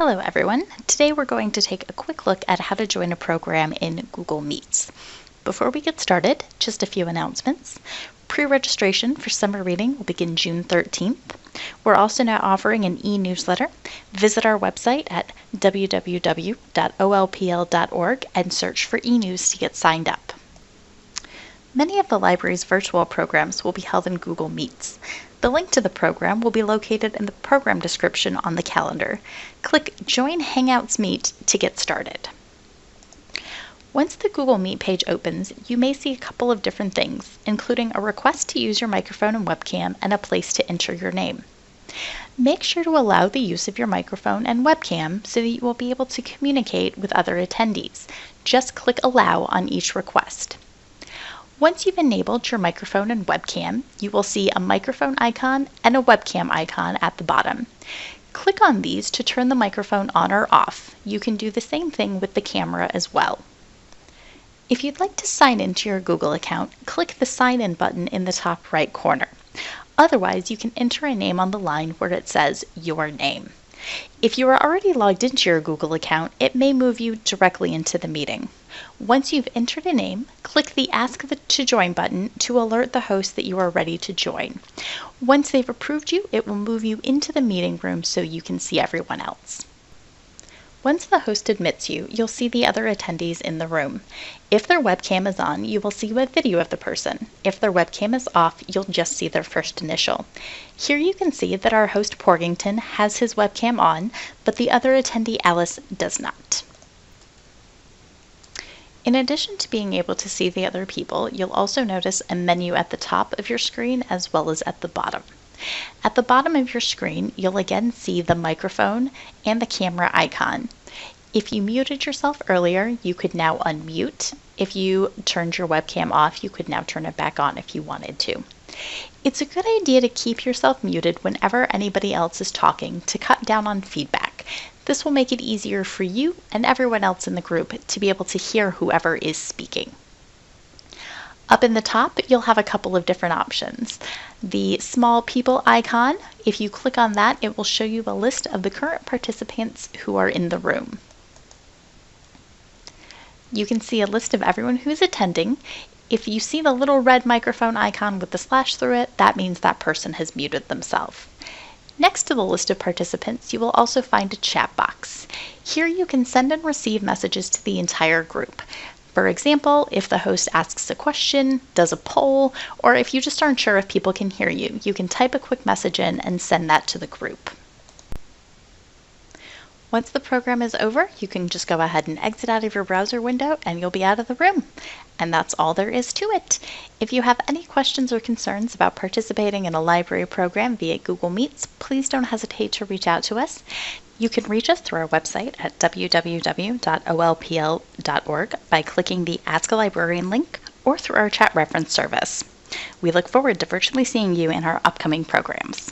Hello everyone. Today we're going to take a quick look at how to join a program in Google Meets. Before we get started, just a few announcements. Pre-registration for summer reading will begin June 13th. We're also now offering an e-newsletter. Visit our website at www.olpl.org and search for e-news to get signed up. Many of the library's virtual programs will be held in Google Meets. The link to the program will be located in the program description on the calendar. Click Join Hangouts Meet to get started. Once the Google Meet page opens, you may see a couple of different things, including a request to use your microphone and webcam and a place to enter your name. Make sure to allow the use of your microphone and webcam so that you will be able to communicate with other attendees. Just click Allow on each request. Once you've enabled your microphone and webcam, you will see a microphone icon and a webcam icon at the bottom. Click on these to turn the microphone on or off. You can do the same thing with the camera as well. If you'd like to sign into your Google account, click the Sign In button in the top right corner. Otherwise, you can enter a name on the line where it says Your Name. If you are already logged into your Google account, it may move you directly into the meeting. Once you've entered a name, click the Ask to Join button to alert the host that you are ready to join. Once they've approved you, it will move you into the meeting room so you can see everyone else. Once the host admits you, you'll see the other attendees in the room. If their webcam is on, you will see a video of the person. If their webcam is off, you'll just see their first initial. Here you can see that our host Porgington has his webcam on, but the other attendee Alice does not. In addition to being able to see the other people, you'll also notice a menu at the top of your screen as well as at the bottom. At the bottom of your screen, you'll again see the microphone and the camera icon. If you muted yourself earlier, you could now unmute. If you turned your webcam off, you could now turn it back on if you wanted to. It's a good idea to keep yourself muted whenever anybody else is talking to cut down on feedback. This will make it easier for you and everyone else in the group to be able to hear whoever is speaking. Up in the top, you'll have a couple of different options. The small people icon, if you click on that, it will show you a list of the current participants who are in the room. You can see a list of everyone who is attending. If you see the little red microphone icon with the slash through it, that means that person has muted themselves. Next to the list of participants, you will also find a chat box. Here you can send and receive messages to the entire group. For example, if the host asks a question, does a poll, or if you just aren't sure if people can hear you, you can type a quick message in and send that to the group. Once the program is over, you can just go ahead and exit out of your browser window and you'll be out of the room. And that's all there is to it. If you have any questions or concerns about participating in a library program via Google Meets, please don't hesitate to reach out to us. You can reach us through our website at www.olpl.org by clicking the Ask a Librarian link or through our chat reference service. We look forward to virtually seeing you in our upcoming programs.